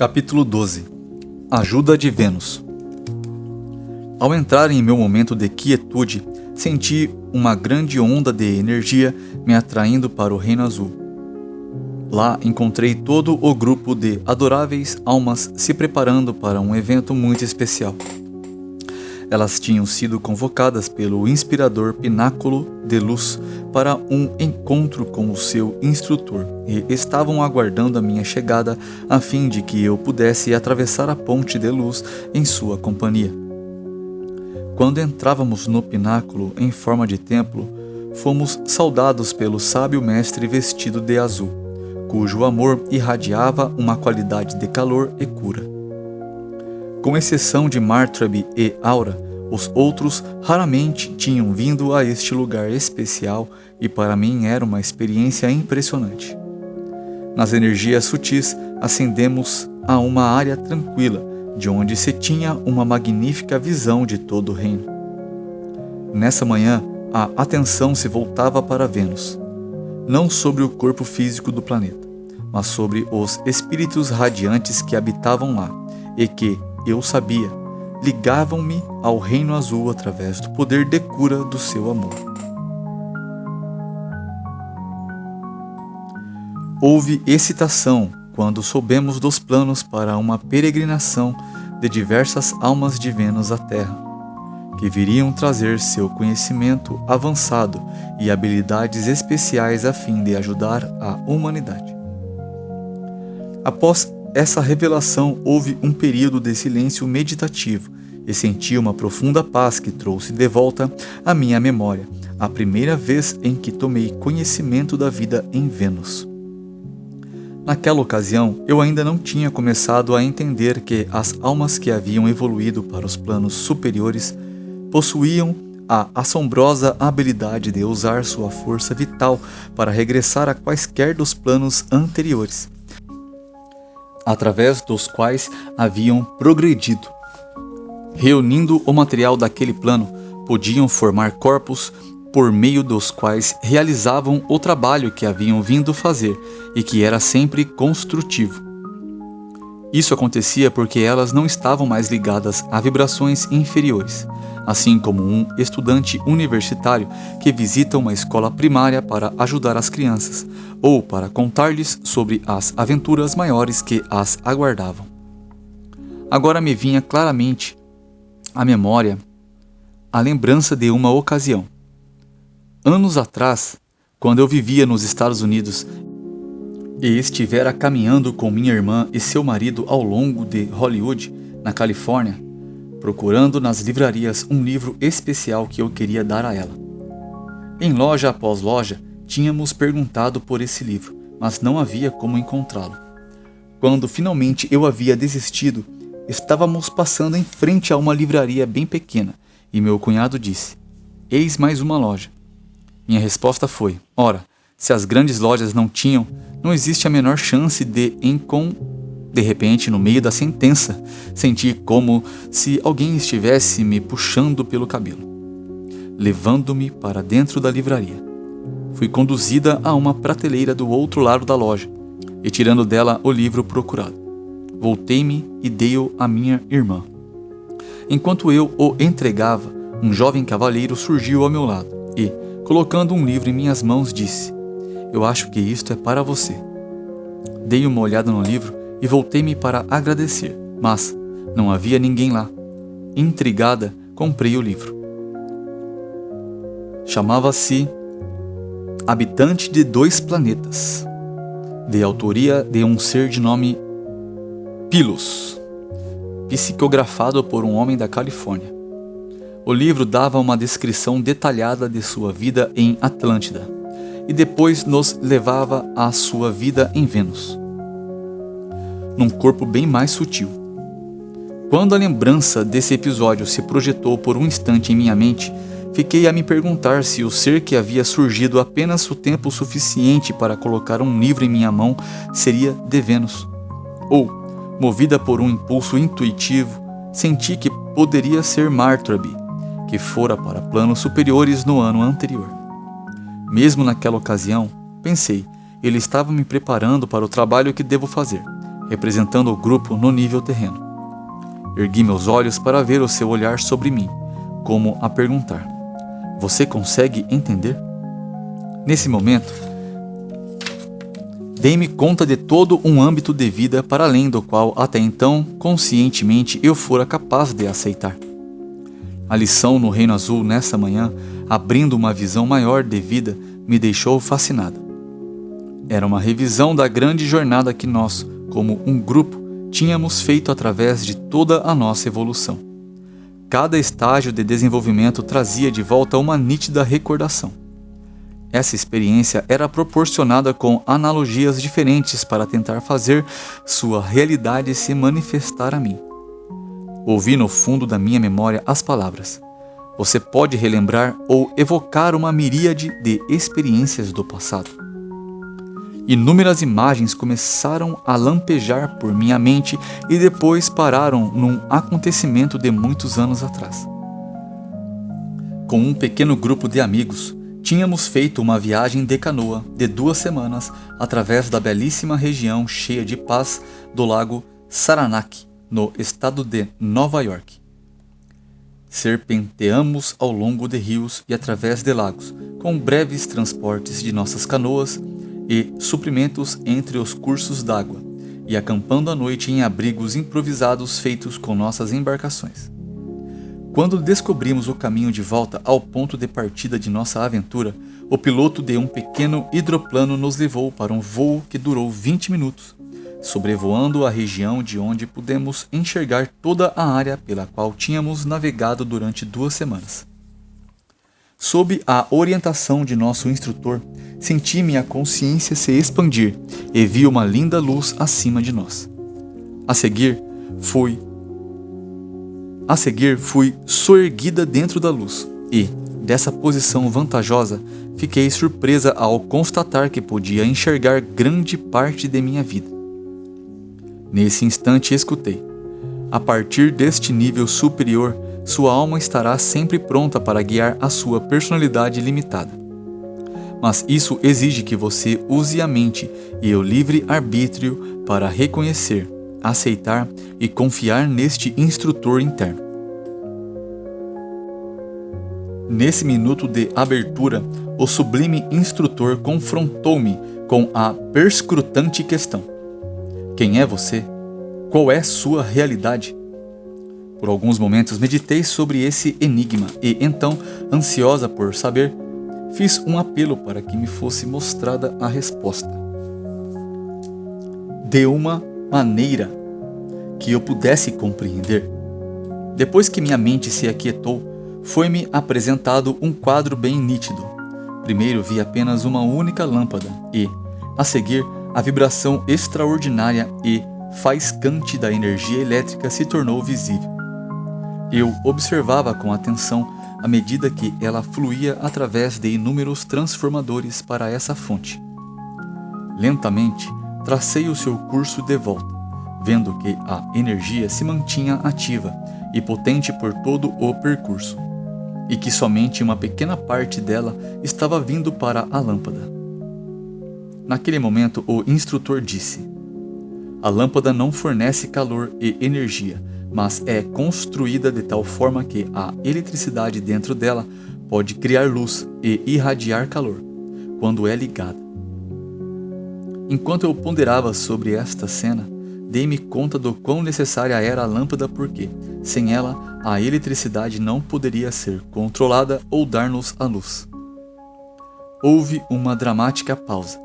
Capítulo 12. Ajuda de Vênus. Ao entrar em meu momento de quietude, senti uma grande onda de energia me atraindo para o Reino Azul. Lá encontrei todo o grupo de adoráveis almas se preparando para um evento muito especial. Elas tinham sido convocadas pelo inspirador Pináculo de Luz para um encontro com o seu instrutor e estavam aguardando a minha chegada a fim de que eu pudesse atravessar a ponte de luz em sua companhia. Quando entrávamos no pináculo em forma de templo, fomos saudados pelo sábio mestre vestido de azul, cujo amor irradiava uma qualidade de calor e cura. Com exceção de Martrabe e Aura, os outros raramente tinham vindo a este lugar especial e para mim era uma experiência impressionante. Nas energias sutis, ascendemos a uma área tranquila, de onde se tinha uma magnífica visão de todo o reino. Nessa manhã, a atenção se voltava para Vênus, não sobre o corpo físico do planeta, mas sobre os espíritos radiantes que habitavam lá e que, eu sabia, ligavam-me ao Reino Azul através do poder de cura do seu amor. Houve excitação quando soubemos dos planos para uma peregrinação de diversas almas de Vênus à Terra, que viriam trazer seu conhecimento avançado e habilidades especiais a fim de ajudar a humanidade. Após essa revelação, houve um período de silêncio meditativo e senti uma profunda paz que trouxe de volta à minha memória a primeira vez em que tomei conhecimento da vida em Vênus. Naquela ocasião, eu ainda não tinha começado a entender que as almas que haviam evoluído para os planos superiores possuíam a assombrosa habilidade de usar sua força vital para regressar a quaisquer dos planos anteriores, através dos quais haviam progredido. Reunindo o material daquele plano, podiam formar corpos por meio dos quais realizavam o trabalho que haviam vindo fazer e que era sempre construtivo. Isso acontecia porque elas não estavam mais ligadas a vibrações inferiores, assim como um estudante universitário que visita uma escola primária para ajudar as crianças ou para contar-lhes sobre as aventuras maiores que as aguardavam. Agora me vinha claramente à memória a lembrança de uma ocasião. Anos atrás, quando eu vivia nos Estados Unidos e estivera caminhando com minha irmã e seu marido ao longo de Hollywood, na Califórnia, procurando nas livrarias um livro especial que eu queria dar a ela. Em loja após loja, tínhamos perguntado por esse livro, mas não havia como encontrá-lo. Quando finalmente eu havia desistido, estávamos passando em frente a uma livraria bem pequena e meu cunhado disse: "Eis mais uma loja." Minha resposta foi: "Ora, se as grandes lojas não tinham, não existe a menor chance de De repente, no meio da sentença, senti como se alguém estivesse me puxando pelo cabelo, levando-me para dentro da livraria. Fui conduzida a uma prateleira do outro lado da loja e tirando dela o livro procurado. Voltei-me e dei-o à minha irmã. Enquanto eu o entregava, um jovem cavalheiro surgiu ao meu lado e, colocando um livro em minhas mãos, disse: "Eu acho que isto é para você." Dei uma olhada no livro e voltei-me para agradecer, mas não havia ninguém lá. Intrigada, comprei o livro. Chamava-se Habitante de Dois Planetas, de autoria de um ser de nome Pilos, psicografado por um homem da Califórnia. O livro dava uma descrição detalhada de sua vida em Atlântida e depois nos levava à sua vida em Vênus, num corpo bem mais sutil. Quando a lembrança desse episódio se projetou por um instante em minha mente, fiquei a me perguntar se o ser que havia surgido apenas o tempo suficiente para colocar um livro em minha mão seria de Vênus. Ou, movida por um impulso intuitivo, senti que poderia ser Martrabe, que fora para planos superiores no ano anterior. Mesmo naquela ocasião, pensei, ele estava me preparando para o trabalho que devo fazer. representando o grupo no nível terreno. Ergui meus olhos para ver o seu olhar sobre mim, como a perguntar: você consegue entender? Nesse momento, dei-me conta de todo um âmbito de vida para além do qual até então, conscientemente, eu fora capaz de aceitar. A lição no Reino Azul nessa manhã, abrindo uma visão maior de vida, me deixou fascinada. Era uma revisão da grande jornada que nós, como um grupo, tínhamos feito através de toda a nossa evolução. Cada estágio de desenvolvimento trazia de volta uma nítida recordação. Essa experiência era proporcionada com analogias diferentes para tentar fazer sua realidade se manifestar a mim. Ouvi no fundo da minha memória as palavras: você pode relembrar ou evocar uma miríade de experiências do passado. Inúmeras imagens começaram a lampejar por minha mente e depois pararam num acontecimento de muitos anos atrás. Com um pequeno grupo de amigos, tínhamos feito uma viagem de canoa de 2 semanas através da belíssima região cheia de paz do lago Saranac, no estado de Nova York. Serpenteamos ao longo de rios e através de lagos, com breves transportes de nossas canoas e suprimentos entre os cursos d'água, e acampando à noite em abrigos improvisados feitos com nossas embarcações. Quando descobrimos o caminho de volta ao ponto de partida de nossa aventura, o piloto de um pequeno hidroplano nos levou para um voo que durou 20 minutos, sobrevoando a região de onde pudemos enxergar toda a área pela qual tínhamos navegado durante 2 semanas. Sob a orientação de nosso instrutor, senti minha consciência se expandir e vi uma linda luz acima de nós. A seguir, fui soerguida dentro da luz e, dessa posição vantajosa, fiquei surpresa ao constatar que podia enxergar grande parte de minha vida. Nesse instante escutei: a partir deste nível superior, sua alma estará sempre pronta para guiar a sua personalidade limitada. Mas isso exige que você use a mente e o livre arbítrio para reconhecer, aceitar e confiar neste instrutor interno. Nesse minuto de abertura, o sublime instrutor confrontou-me com a perscrutante questão: quem é você? Qual é sua realidade? Por alguns momentos meditei sobre esse enigma e então, ansiosa por saber, fiz um apelo para que me fosse mostrada a resposta. De uma maneira que eu pudesse compreender. Depois que minha mente se aquietou, foi-me apresentado um quadro bem nítido. Primeiro vi apenas uma única lâmpada e, a seguir, a vibração extraordinária e faiscante da energia elétrica se tornou visível. Eu observava com atenção à medida que ela fluía através de inúmeros transformadores para essa fonte. Lentamente, tracei o seu curso de volta, vendo que a energia se mantinha ativa e potente por todo o percurso, e que somente uma pequena parte dela estava vindo para a lâmpada. Naquele momento, o instrutor disse: a lâmpada não fornece calor e energia, mas é construída de tal forma que a eletricidade dentro dela pode criar luz e irradiar calor, quando é ligada. Enquanto eu ponderava sobre esta cena, dei-me conta do quão necessária era a lâmpada porque, sem ela, a eletricidade não poderia ser controlada ou dar-nos a luz. Houve uma dramática pausa.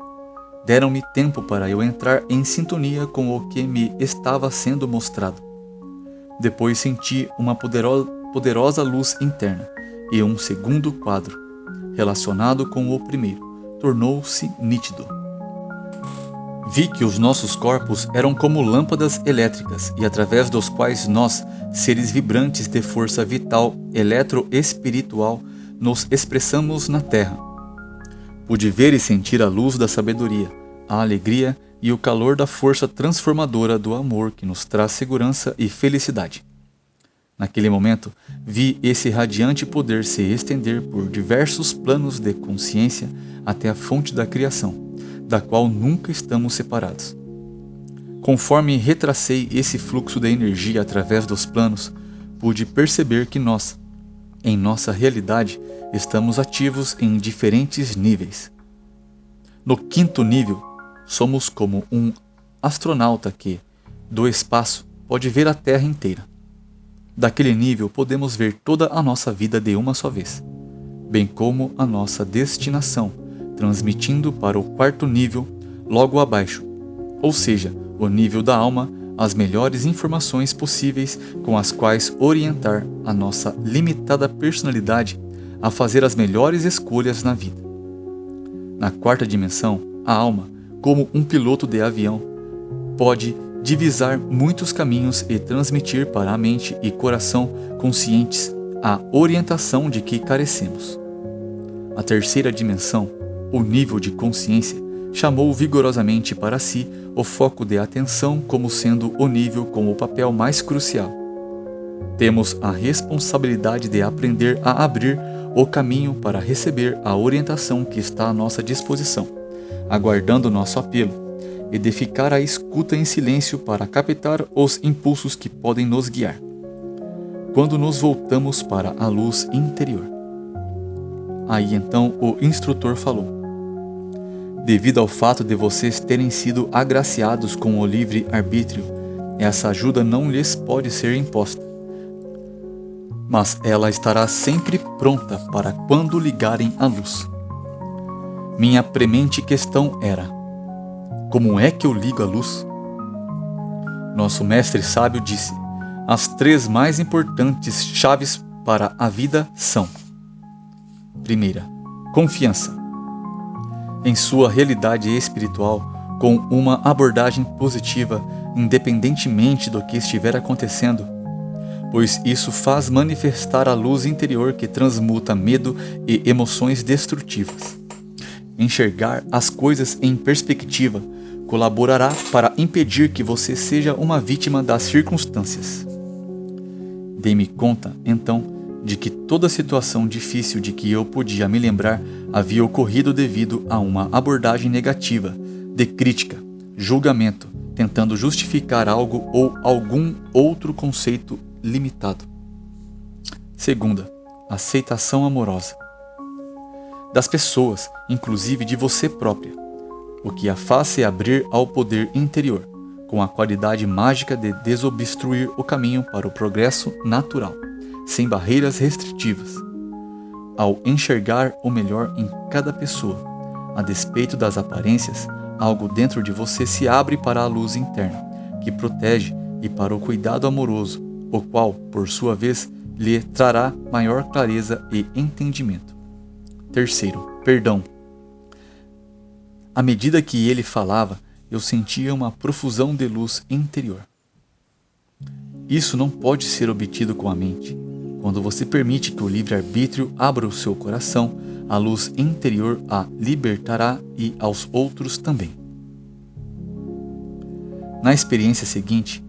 Deram-me tempo para eu entrar em sintonia com o que me estava sendo mostrado. Depois senti uma poderosa luz interna e um segundo quadro, relacionado com o primeiro, tornou-se nítido. Vi que os nossos corpos eram como lâmpadas elétricas e através dos quais nós, seres vibrantes de força vital eletroespiritual, nos expressamos na Terra. Pude ver e sentir a luz da sabedoria, a alegria e o calor da força transformadora do amor que nos traz segurança e felicidade. Naquele momento, vi esse radiante poder se estender por diversos planos de consciência até a fonte da criação, da qual nunca estamos separados. Conforme retracei esse fluxo de energia através dos planos, pude perceber que nós, em nossa realidade, estamos ativos em diferentes níveis. No 5º nível, somos como um astronauta que, do espaço, pode ver a Terra inteira. Daquele nível, podemos ver toda a nossa vida de uma só vez, bem como a nossa destinação, transmitindo para o 4º nível, logo abaixo, ou seja, o nível da alma, as melhores informações possíveis com as quais orientar a nossa limitada personalidade a fazer as melhores escolhas na vida. Na 4ª dimensão, a alma, como um piloto de avião, pode divisar muitos caminhos e transmitir para a mente e coração conscientes a orientação de que carecemos. A 3ª dimensão, o nível de consciência, chamou vigorosamente para si o foco de atenção como sendo o nível com o papel mais crucial. Temos a responsabilidade de aprender a abrir o caminho para receber a orientação que está à nossa disposição, aguardando nosso apelo, e de ficar à escuta em silêncio para captar os impulsos que podem nos guiar. Quando nos voltamos para a luz interior. Aí então o instrutor falou: devido ao fato de vocês terem sido agraciados com o livre-arbítrio, essa ajuda não lhes pode ser imposta, mas ela estará sempre pronta para quando ligarem a luz. Minha premente questão era: como é que eu ligo a luz? Nosso mestre sábio disse: as 3 mais importantes chaves para a vida são: primeira, confiança em sua realidade espiritual, com uma abordagem positiva, independentemente do que estiver acontecendo, pois isso faz manifestar a luz interior que transmuta medo e emoções destrutivas. Enxergar as coisas em perspectiva colaborará para impedir que você seja uma vítima das circunstâncias. Dei-me conta, então, de que toda situação difícil de que eu podia me lembrar havia ocorrido devido a uma abordagem negativa, de crítica, julgamento, tentando justificar algo ou algum outro conceito limitado. Segunda, aceitação amorosa das pessoas, inclusive de você própria, o que a faz se abrir ao poder interior, com a qualidade mágica de desobstruir o caminho para o progresso natural, sem barreiras restritivas. Ao enxergar o melhor em cada pessoa, a despeito das aparências, algo dentro de você se abre para a luz interna, que protege, e para o cuidado amoroso, o qual, por sua vez, lhe trará maior clareza e entendimento. Terceiro, perdão. À medida que ele falava, eu sentia uma profusão de luz interior. Isso não pode ser obtido com a mente. Quando você permite que o livre-arbítrio abra o seu coração, a luz interior a libertará e aos outros também. Na experiência seguinte,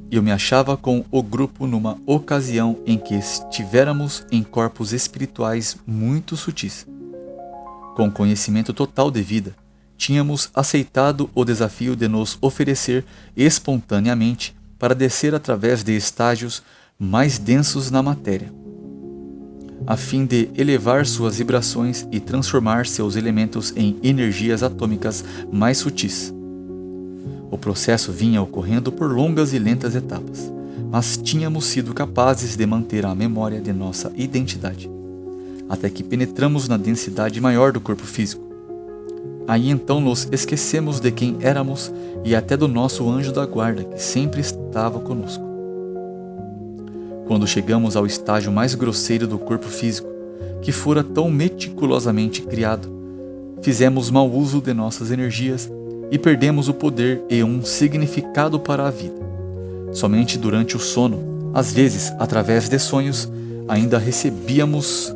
eu me achava com o grupo numa ocasião em que estivéramos em corpos espirituais muito sutis. Com conhecimento total de vida, tínhamos aceitado o desafio de nos oferecer espontaneamente para descer através de estágios mais densos na matéria, a fim de elevar suas vibrações e transformar seus elementos em energias atômicas mais sutis. O processo vinha ocorrendo por longas e lentas etapas, mas tínhamos sido capazes de manter a memória de nossa identidade, até que penetramos na densidade maior do corpo físico. Aí então nos esquecemos de quem éramos e até do nosso anjo da guarda que sempre estava conosco. Quando chegamos ao estágio mais grosseiro do corpo físico, que fora tão meticulosamente criado, fizemos mau uso de nossas energias e perdemos o poder e um significado para a vida. Somente durante o sono, às vezes através de sonhos, ainda recebíamos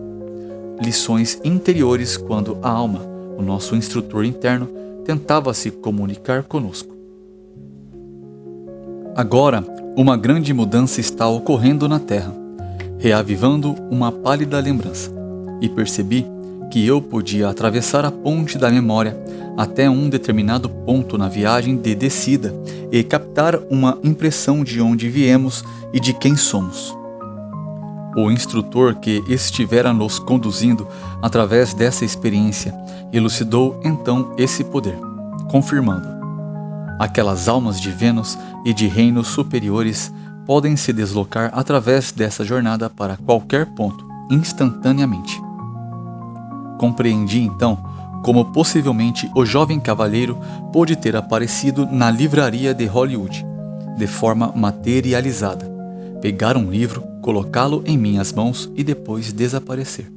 lições interiores quando a alma, o nosso instrutor interno, tentava se comunicar conosco. Agora, uma grande mudança está ocorrendo na Terra, reavivando uma pálida lembrança, e percebi que eu podia atravessar a ponte da memória até um determinado ponto na viagem de descida e captar uma impressão de onde viemos e de quem somos. O instrutor que estivera nos conduzindo através dessa experiência elucidou então esse poder, confirmando: aquelas almas de Vênus e de reinos superiores podem se deslocar através dessa jornada para qualquer ponto, instantaneamente. Compreendi então como possivelmente o jovem cavalheiro pôde ter aparecido na livraria de Hollywood, de forma materializada, pegar um livro, colocá-lo em minhas mãos e depois desaparecer.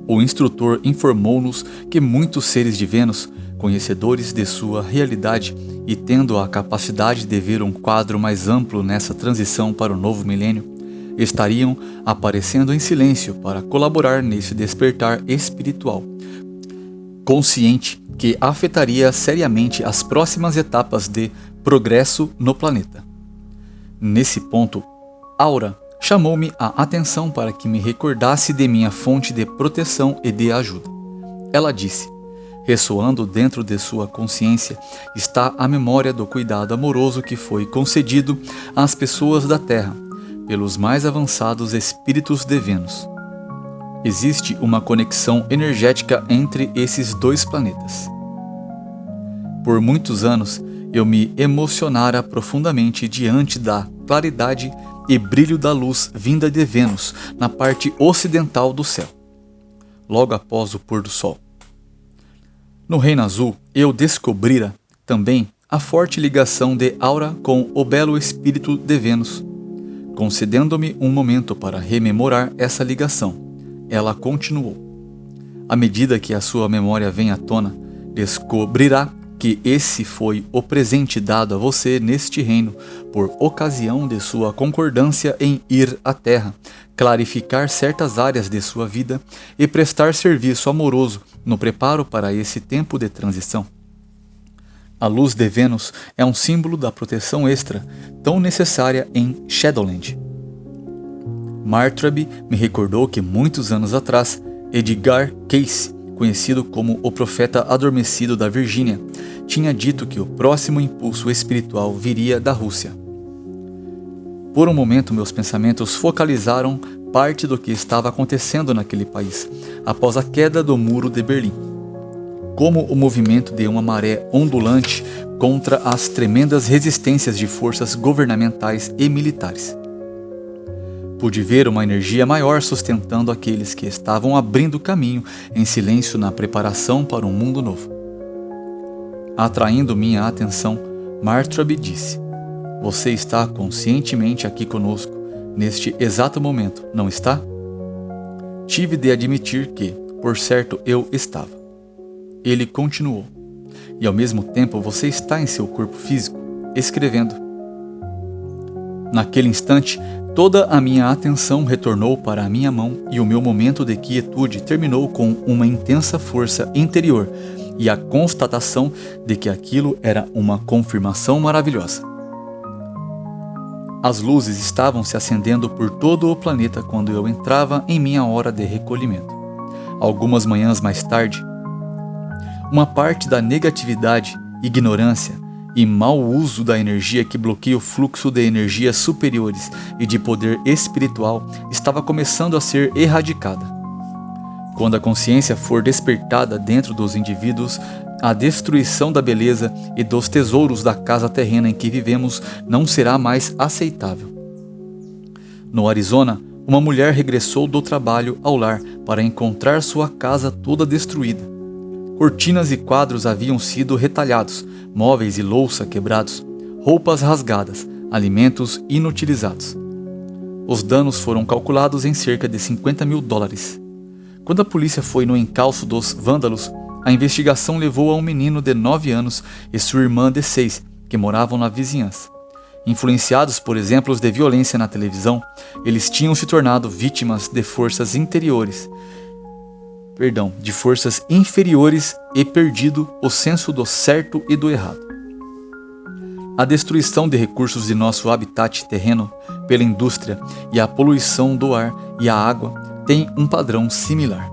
O instrutor informou-nos que muitos seres de Vênus, conhecedores de sua realidade e tendo a capacidade de ver um quadro mais amplo nessa transição para o novo milênio, estariam aparecendo em silêncio para colaborar nesse despertar espiritual, consciente que afetaria seriamente as próximas etapas de progresso no planeta. Nesse ponto, Aura chamou-me a atenção para que me recordasse de minha fonte de proteção e de ajuda. Ela disse: ressoando dentro de sua consciência está a memória do cuidado amoroso que foi concedido às pessoas da Terra pelos mais avançados espíritos de Vênus. Existe uma conexão energética entre esses dois planetas. Por muitos anos, eu me emocionara profundamente diante da claridade e brilho da luz vinda de Vênus na parte ocidental do céu, logo após o pôr do sol. No Reino Azul, eu descobrira também a forte ligação de Aura com o belo espírito de Vênus. Concedendo-me um momento para rememorar essa ligação, ela continuou: à medida que a sua memória vem à tona, descobrirá que esse foi o presente dado a você neste reino por ocasião de sua concordância em ir à Terra, clarificar certas áreas de sua vida e prestar serviço amoroso no preparo para esse tempo de transição. A luz de Vênus é um símbolo da proteção extra, tão necessária em Shadowland. Martraby me recordou que muitos anos atrás, Edgar Cayce, conhecido como o profeta adormecido da Virgínia, tinha dito que o próximo impulso espiritual viria da Rússia. Por um momento, meus pensamentos focalizaram parte do que estava acontecendo naquele país, após a queda do Muro de Berlim, como o movimento de uma maré ondulante contra as tremendas resistências de forças governamentais e militares. Pude ver uma energia maior sustentando aqueles que estavam abrindo caminho em silêncio na preparação para um mundo novo. Atraindo minha atenção, Martraby disse: você está conscientemente aqui conosco, neste exato momento, não está? Tive de admitir que, por certo, eu estava. Ele continuou: e ao mesmo tempo você está em seu corpo físico, escrevendo. Naquele instante, toda a minha atenção retornou para a minha mão e o meu momento de quietude terminou com uma intensa força interior e a constatação de que aquilo era uma confirmação maravilhosa. As luzes estavam se acendendo por todo o planeta quando eu entrava em minha hora de recolhimento. Algumas manhãs mais tarde, uma parte da negatividade, ignorância e mau uso da energia que bloqueia o fluxo de energias superiores e de poder espiritual estava começando a ser erradicada. Quando a consciência for despertada dentro dos indivíduos, a destruição da beleza e dos tesouros da casa terrena em que vivemos não será mais aceitável. No Arizona, uma mulher regressou do trabalho ao lar para encontrar sua casa toda destruída. Cortinas e quadros haviam sido retalhados, móveis e louça quebrados, roupas rasgadas, alimentos inutilizados. Os danos foram calculados em cerca de $50.000. Quando a polícia foi no encalço dos vândalos, a investigação levou a um menino de 9 anos e sua irmã de 6, que moravam na vizinhança. Influenciados por exemplos de violência na televisão, eles tinham se tornado vítimas de forças inferiores e perdido o senso do certo e do errado. A destruição de recursos de nosso habitat terreno pela indústria e a poluição do ar e a água tem um padrão similar.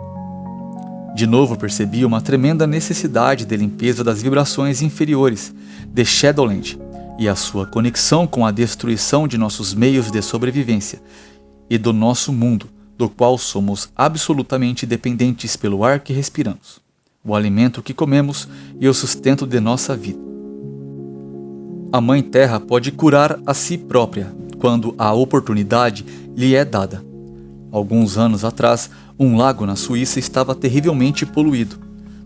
De novo percebi uma tremenda necessidade de limpeza das vibrações inferiores de Shadowland e a sua conexão com a destruição de nossos meios de sobrevivência e do nosso mundo, do qual somos absolutamente dependentes pelo ar que respiramos, o alimento que comemos e o sustento de nossa vida. A Mãe Terra pode curar a si própria quando a oportunidade lhe é dada. Alguns anos atrás, um lago na Suíça estava terrivelmente poluído.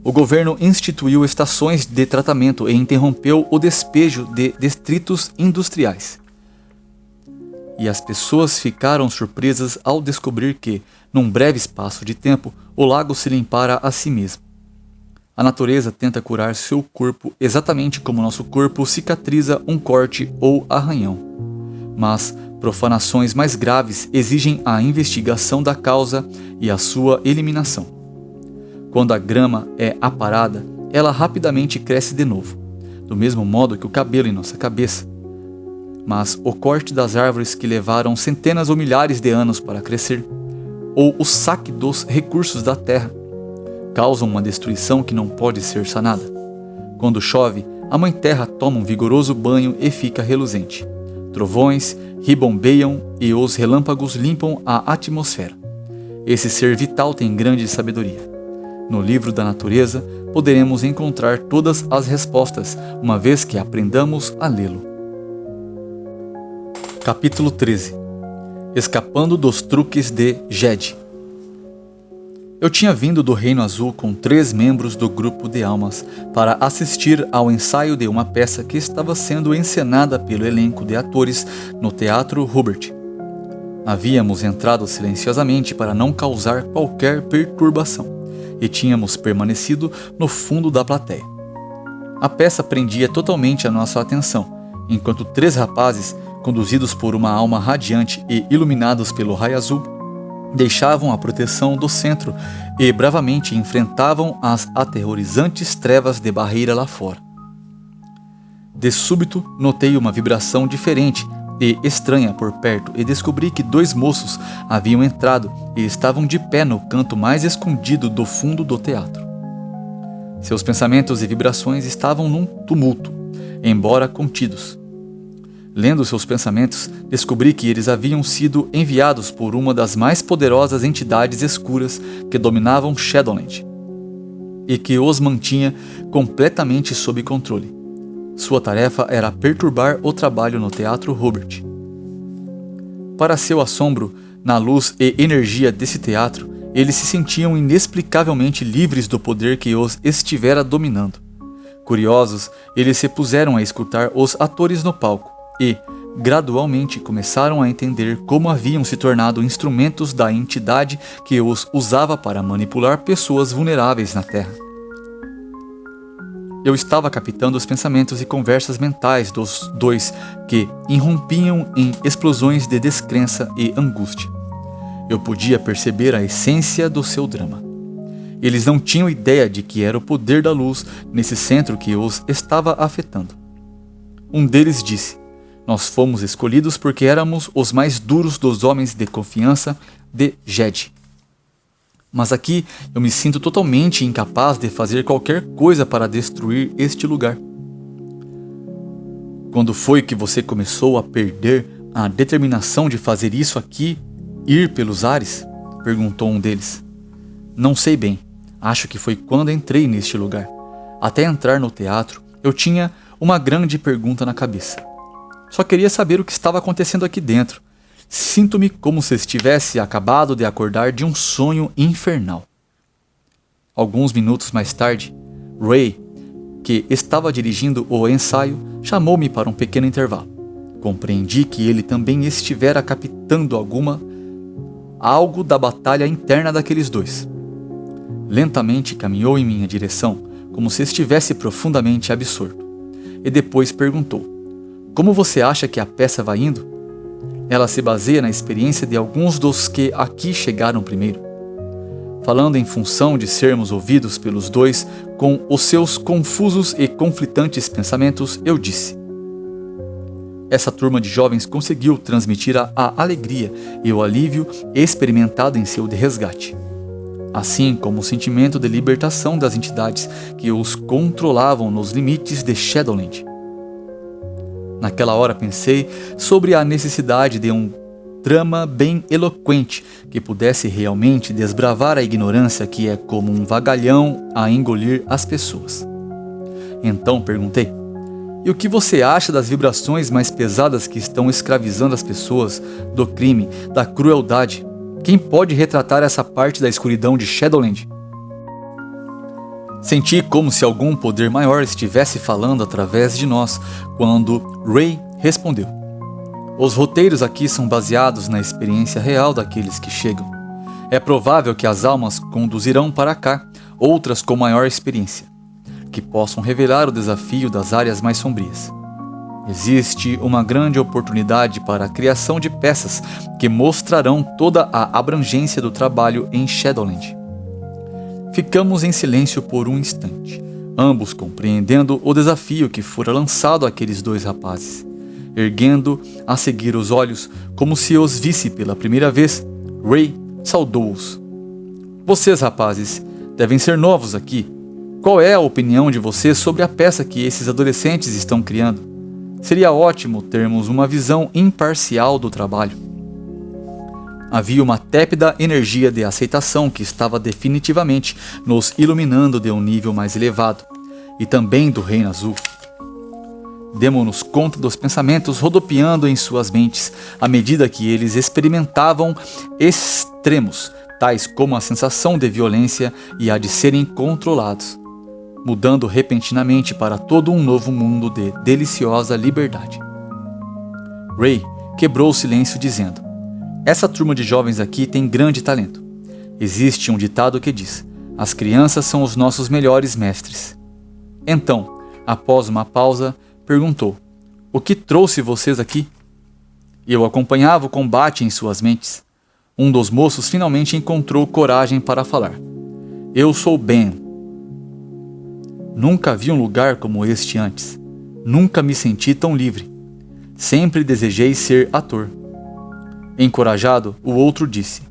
O governo instituiu estações de tratamento e interrompeu o despejo de detritos industriais. E as pessoas ficaram surpresas ao descobrir que, num breve espaço de tempo, o lago se limpara a si mesmo. A natureza tenta curar seu corpo exatamente como nosso corpo cicatriza um corte ou arranhão. Mas profanações mais graves exigem a investigação da causa e a sua eliminação. Quando a grama é aparada, ela rapidamente cresce de novo, do mesmo modo que o cabelo em nossa cabeça. Mas o corte das árvores que levaram centenas ou milhares de anos para crescer, ou o saque dos recursos da terra, causam uma destruição que não pode ser sanada. Quando chove, a Mãe Terra toma um vigoroso banho e fica reluzente. Trovões ribombeiam e os relâmpagos limpam a atmosfera. Esse ser vital tem grande sabedoria. No livro da natureza, poderemos encontrar todas as respostas, uma vez que aprendamos a lê-lo. Capítulo 13. Escapando dos truques de Jed. Eu tinha vindo do Reino Azul com 3 membros do grupo de almas para assistir ao ensaio de uma peça que estava sendo encenada pelo elenco de atores no Teatro Hubert. Havíamos entrado silenciosamente para não causar qualquer perturbação e tínhamos permanecido no fundo da plateia. A peça prendia totalmente a nossa atenção, enquanto 3 rapazes, conduzidos por uma alma radiante e iluminados pelo raio azul, deixavam a proteção do centro e bravamente enfrentavam as aterrorizantes trevas de barreira lá fora. De súbito, notei uma vibração diferente e estranha por perto e descobri que 2 moços haviam entrado e estavam de pé no canto mais escondido do fundo do teatro. Seus pensamentos e vibrações estavam num tumulto, embora contidos. Lendo seus pensamentos, descobri que eles haviam sido enviados por uma das mais poderosas entidades escuras que dominavam Shadowland e que os mantinha completamente sob controle. Sua tarefa era perturbar o trabalho no Teatro Hubert. Para seu assombro, na luz e energia desse teatro, eles se sentiam inexplicavelmente livres do poder que os estivera dominando. Curiosos, eles se puseram a escutar os atores no palco e, gradualmente, começaram a entender como haviam se tornado instrumentos da entidade que os usava para manipular pessoas vulneráveis na Terra. Eu estava captando os pensamentos e conversas mentais dos 2 que irrompiam em explosões de descrença e angústia. Eu podia perceber a essência do seu drama. Eles não tinham ideia de que era o poder da luz nesse centro que os estava afetando. Um deles disse: "Nós fomos escolhidos porque éramos os mais duros dos homens de confiança de Jed. Mas aqui eu me sinto totalmente incapaz de fazer qualquer coisa para destruir este lugar." "Quando foi que você começou a perder a determinação de fazer isso aqui, ir pelos ares?" perguntou um deles. "Não sei bem. Acho que foi quando entrei neste lugar. Até entrar no teatro, eu tinha uma grande pergunta na cabeça. Só queria saber o que estava acontecendo aqui dentro. Sinto-me como se estivesse acabado de acordar de um sonho infernal." Alguns minutos mais tarde, Ray, que estava dirigindo o ensaio, chamou-me para um pequeno intervalo. Compreendi que ele também estivera captando algo da batalha interna daqueles 2. Lentamente caminhou em minha direção, como se estivesse profundamente absorto, e depois perguntou: "Como você acha que a peça vai indo?" "Ela se baseia na experiência de alguns dos que aqui chegaram primeiro." Falando em função de sermos ouvidos pelos 2 com os seus confusos e conflitantes pensamentos, eu disse: "Essa turma de jovens conseguiu transmitir a alegria e o alívio experimentado em seu resgate. assim como o sentimento de libertação das entidades que os controlavam nos limites de Shadowland. Naquela hora pensei sobre a necessidade de um trama bem eloquente que pudesse realmente desbravar a ignorância que é como um vagalhão a engolir as pessoas. Então perguntei: e o que você acha das vibrações mais pesadas que estão escravizando as pessoas, do crime, da crueldade? Quem pode retratar essa parte da escuridão de Shadowland? Senti como se algum poder maior estivesse falando através de nós, quando Ray respondeu: os roteiros aqui são baseados na experiência real daqueles que chegam. É provável que as almas conduzirão para cá outras com maior experiência, que possam revelar o desafio das áreas mais sombrias. Existe uma grande oportunidade para a criação de peças que mostrarão toda a abrangência do trabalho em Shadowland. Ficamos em silêncio por um instante, ambos compreendendo o desafio que fora lançado àqueles dois rapazes. Erguendo a seguir os olhos, como se os visse pela primeira vez, Ray saudou-os. Vocês, rapazes, devem ser novos aqui. Qual é a opinião de vocês sobre a peça que esses adolescentes estão criando? Seria ótimo termos uma visão imparcial do trabalho. Havia uma tépida energia de aceitação que estava definitivamente nos iluminando de um nível mais elevado, e também do Reino Azul. Demo-nos conta dos pensamentos rodopiando em suas mentes, à medida que eles experimentavam extremos, tais como a sensação de violência e a de serem controlados, mudando repentinamente para todo um novo mundo de deliciosa liberdade. Ray quebrou o silêncio dizendo: essa turma de jovens aqui tem grande talento. Existe um ditado que diz: as crianças são os nossos melhores mestres. Então, após uma pausa, perguntou: o que trouxe vocês aqui? Eu acompanhava o combate em suas mentes. Um dos moços finalmente encontrou coragem para falar: eu sou Ben. Nunca vi um lugar como este antes. Nunca me senti tão livre. Sempre desejei ser ator. Encorajado, o outro disse: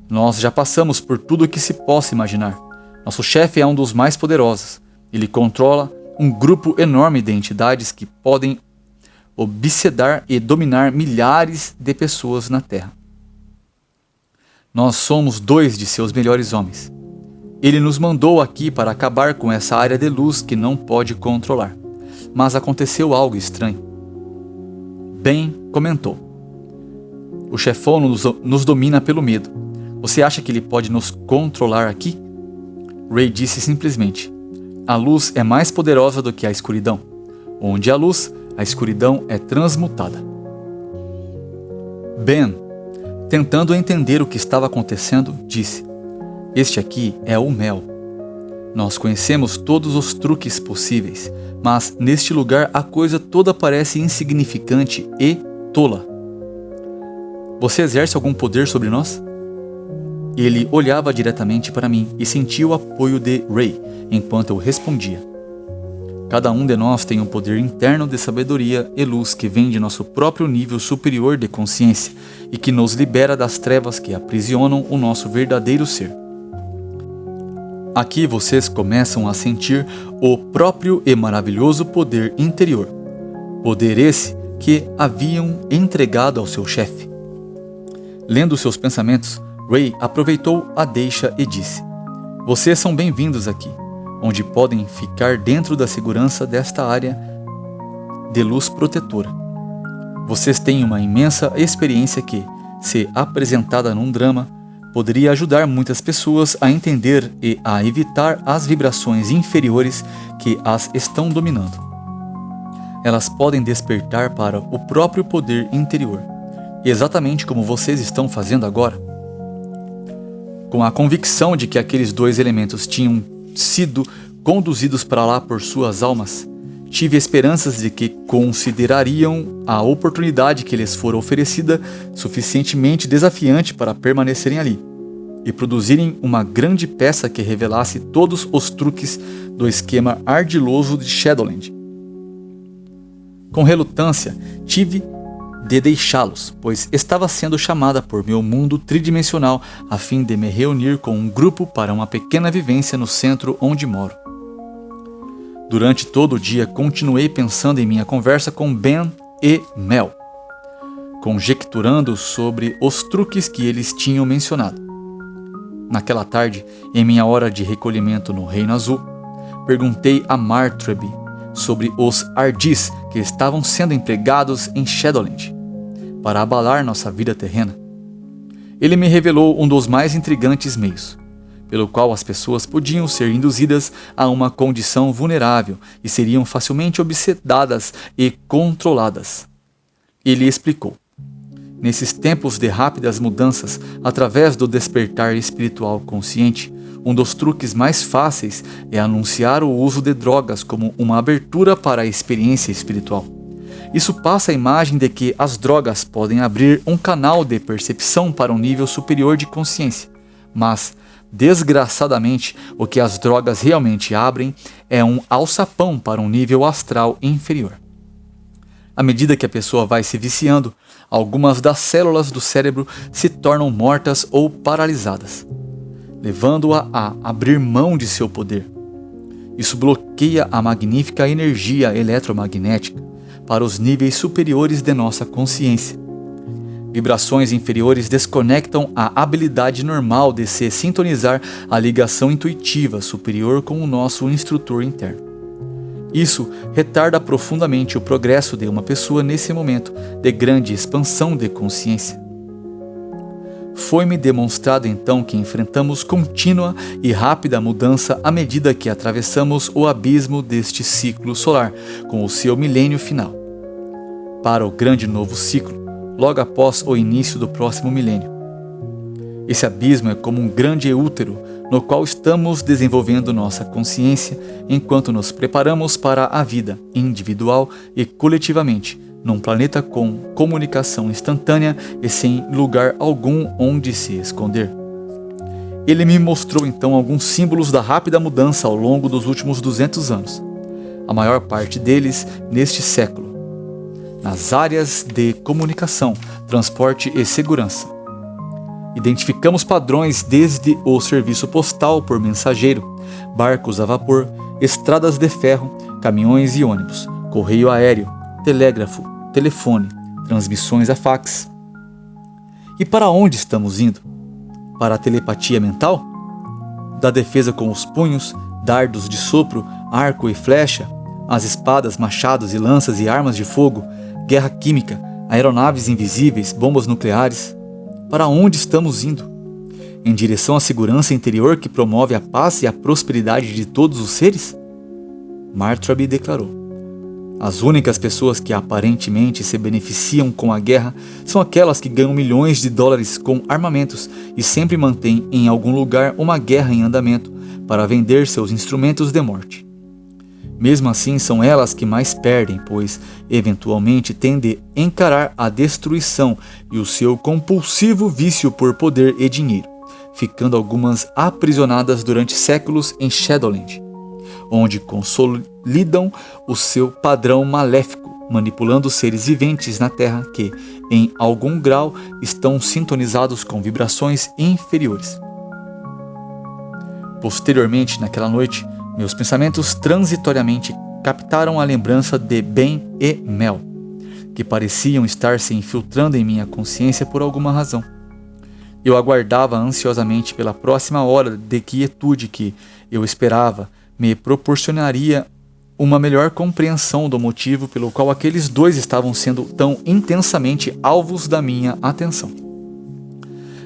nós já passamos por tudo o que se possa imaginar. Nosso chefe é um dos mais poderosos. Ele controla um grupo enorme de entidades que podem obsedar e dominar milhares de pessoas na Terra. Nós somos 2 de seus melhores homens. Ele nos mandou aqui para acabar com essa área de luz que não pode controlar. Mas aconteceu algo estranho. Ben comentou: o chefão nos domina pelo medo. Você acha que ele pode nos controlar aqui? Ray disse simplesmente: a luz é mais poderosa do que a escuridão. Onde há luz, a escuridão é transmutada. Ben, tentando entender o que estava acontecendo, disse: este aqui é o mel. Nós conhecemos todos os truques possíveis, mas neste lugar a coisa toda parece insignificante e tola. Você exerce algum poder sobre nós? Ele olhava diretamente para mim e sentia o apoio de Ray enquanto eu respondia: cada um de nós tem um poder interno de sabedoria e luz que vem de nosso próprio nível superior de consciência e que nos libera das trevas que aprisionam o nosso verdadeiro ser. Aqui vocês começam a sentir o próprio e maravilhoso poder interior, poder esse que haviam entregado ao seu chefe. Lendo seus pensamentos, Ray aproveitou a deixa e disse: vocês são bem-vindos aqui, onde podem ficar dentro da segurança desta área de luz protetora. Vocês têm uma imensa experiência que, se apresentada num drama, poderia ajudar muitas pessoas a entender e a evitar as vibrações inferiores que as estão dominando. Elas podem despertar para o próprio poder interior, exatamente como vocês estão fazendo agora. Com a convicção de que aqueles 2 elementos tinham sido conduzidos para lá por suas almas, tive esperanças de que considerariam a oportunidade que lhes fora oferecida suficientemente desafiante para permanecerem ali e produzirem uma grande peça que revelasse todos os truques do esquema ardiloso de Shadowland. Com relutância, tive de deixá-los, pois estava sendo chamada por meu mundo tridimensional a fim de me reunir com um grupo para uma pequena vivência no centro onde moro. Durante todo o dia continuei pensando em minha conversa com Ben e Mel, conjecturando sobre os truques que eles tinham mencionado. Naquela tarde, em minha hora de recolhimento no Reino Azul, perguntei a Martreby sobre os ardis que estavam sendo empregados em Shadowland para abalar nossa vida terrena. Ele me revelou um dos mais intrigantes meios, pelo qual as pessoas podiam ser induzidas a uma condição vulnerável e seriam facilmente obsedadas e controladas. Ele explicou: nesses tempos de rápidas mudanças, através do despertar espiritual consciente, um dos truques mais fáceis é anunciar o uso de drogas como uma abertura para a experiência espiritual. Isso passa a imagem de que as drogas podem abrir um canal de percepção para um nível superior de consciência, mas, desgraçadamente, o que as drogas realmente abrem é um alçapão para um nível astral inferior. À medida que a pessoa vai se viciando, algumas das células do cérebro se tornam mortas ou paralisadas, levando-a a abrir mão de seu poder. Isso bloqueia a magnífica energia eletromagnética para os níveis superiores de nossa consciência. Vibrações inferiores desconectam a habilidade normal de se sintonizar a ligação intuitiva superior com o nosso instrutor interno. Isso retarda profundamente o progresso de uma pessoa nesse momento de grande expansão de consciência. Foi-me demonstrado então que enfrentamos contínua e rápida mudança à medida que atravessamos o abismo deste ciclo solar, com o seu milênio final, para o grande novo ciclo, logo após o início do próximo milênio. Esse abismo é como um grande útero no qual estamos desenvolvendo nossa consciência enquanto nos preparamos para a vida, individual e coletivamente, num planeta com comunicação instantânea e sem lugar algum onde se esconder. Ele me mostrou então alguns símbolos da rápida mudança ao longo dos últimos 200 anos, a maior parte deles neste século, nas áreas de comunicação, transporte e segurança. Identificamos padrões desde o serviço postal por mensageiro, barcos a vapor, estradas de ferro, caminhões e ônibus, correio aéreo, telégrafo, telefone, transmissões a fax. E para onde estamos indo? Para a telepatia mental? Da defesa com os punhos, dardos de sopro, arco e flecha, as espadas, machados e lanças e armas de fogo, guerra química, aeronaves invisíveis, bombas nucleares. Para onde estamos indo? Em direção à segurança interior que promove a paz e a prosperidade de todos os seres? Martreby declarou: as únicas pessoas que aparentemente se beneficiam com a guerra são aquelas que ganham milhões de dólares com armamentos e sempre mantêm em algum lugar uma guerra em andamento para vender seus instrumentos de morte. Mesmo assim, são elas que mais perdem, pois, eventualmente, têm de encarar a destruição e o seu compulsivo vício por poder e dinheiro, ficando algumas aprisionadas durante séculos em Shadowland, onde consolidam o seu padrão maléfico, manipulando seres viventes na Terra que, em algum grau, estão sintonizados com vibrações inferiores. Posteriormente, naquela noite, meus pensamentos transitoriamente captaram a lembrança de Ben e Mel, que pareciam estar se infiltrando em minha consciência por alguma razão. Eu aguardava ansiosamente pela próxima hora de quietude que, eu esperava, me proporcionaria uma melhor compreensão do motivo pelo qual aqueles dois estavam sendo tão intensamente alvos da minha atenção.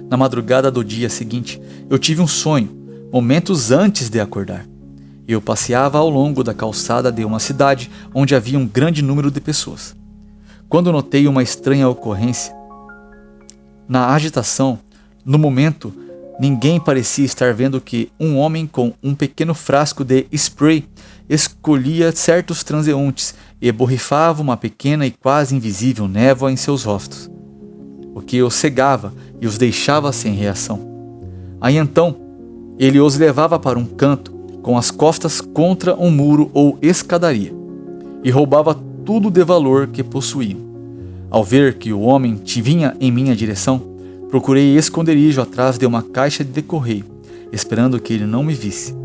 Na madrugada do dia seguinte, eu tive um sonho, momentos antes de acordar. Eu passeava ao longo da calçada de uma cidade onde havia um grande número de pessoas, quando notei uma estranha ocorrência. Na agitação, no momento, ninguém parecia estar vendo que um homem com um pequeno frasco de spray escolhia certos transeuntes e borrifava uma pequena e quase invisível névoa em seus rostos, o que os cegava e os deixava sem reação. Aí então, ele os levava para um canto, com as costas contra um muro ou escadaria, e roubava tudo de valor que possuíam. Ao ver que o homem vinha em minha direção, procurei esconderijo atrás de uma caixa de correio, esperando que ele não me visse.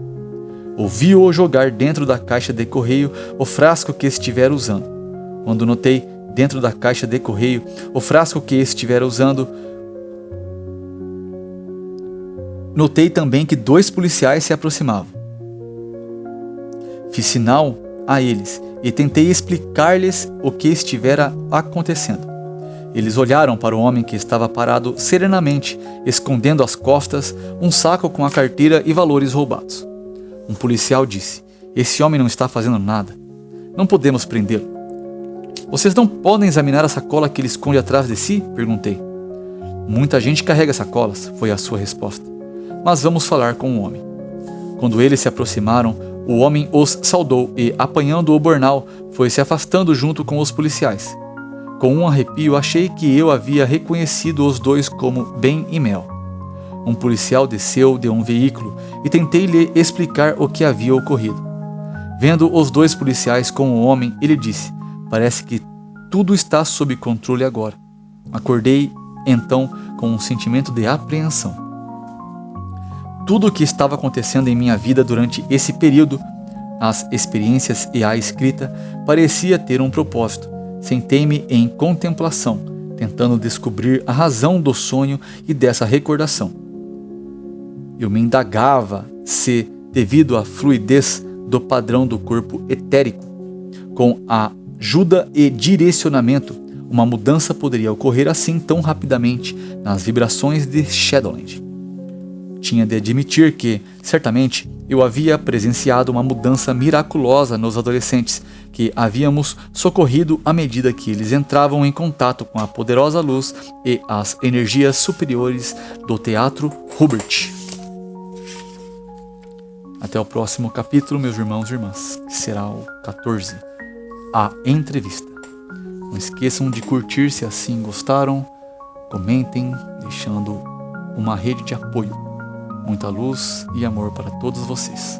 Ouvi-o jogar dentro da caixa de correio o frasco que estivera usando. Quando notei dentro da caixa de correio o frasco que estivera usando, notei também que 2 policiais se aproximavam. Fiz sinal a eles e tentei explicar-lhes o que estivera acontecendo. Eles olharam para o homem que estava parado serenamente, escondendo às costas um saco com a carteira e valores roubados. Um policial disse: "Esse homem não está fazendo nada. Não podemos prendê-lo." "Vocês não podem examinar a sacola que ele esconde atrás de si?" perguntei. "Muita gente carrega sacolas", foi a sua resposta. "Mas vamos falar com o homem." Quando eles se aproximaram, o homem os saudou e, apanhando o bornal, foi se afastando junto com os policiais. Com um arrepio, achei que eu havia reconhecido os 2 como Ben e Mel. Um policial desceu de um veículo e tentei lhe explicar o que havia ocorrido. Vendo os 2 policiais com o homem, ele disse: "Parece que tudo está sob controle agora." Acordei, então, com um sentimento de apreensão. Tudo o que estava acontecendo em minha vida durante esse período, as experiências e a escrita, parecia ter um propósito. Sentei-me em contemplação, tentando descobrir a razão do sonho e dessa recordação. Eu me indagava se, devido à fluidez do padrão do corpo etérico, com a ajuda e direcionamento, uma mudança poderia ocorrer assim tão rapidamente nas vibrações de Shadowland. Tinha de admitir que, certamente, eu havia presenciado uma mudança miraculosa nos adolescentes que havíamos socorrido à medida que eles entravam em contato com a poderosa luz e as energias superiores do Teatro Hubert. Até o próximo capítulo, meus irmãos e irmãs, que será o 14, a entrevista. Não esqueçam de curtir se assim gostaram, comentem, deixando uma rede de apoio. Muita luz e amor para todos vocês.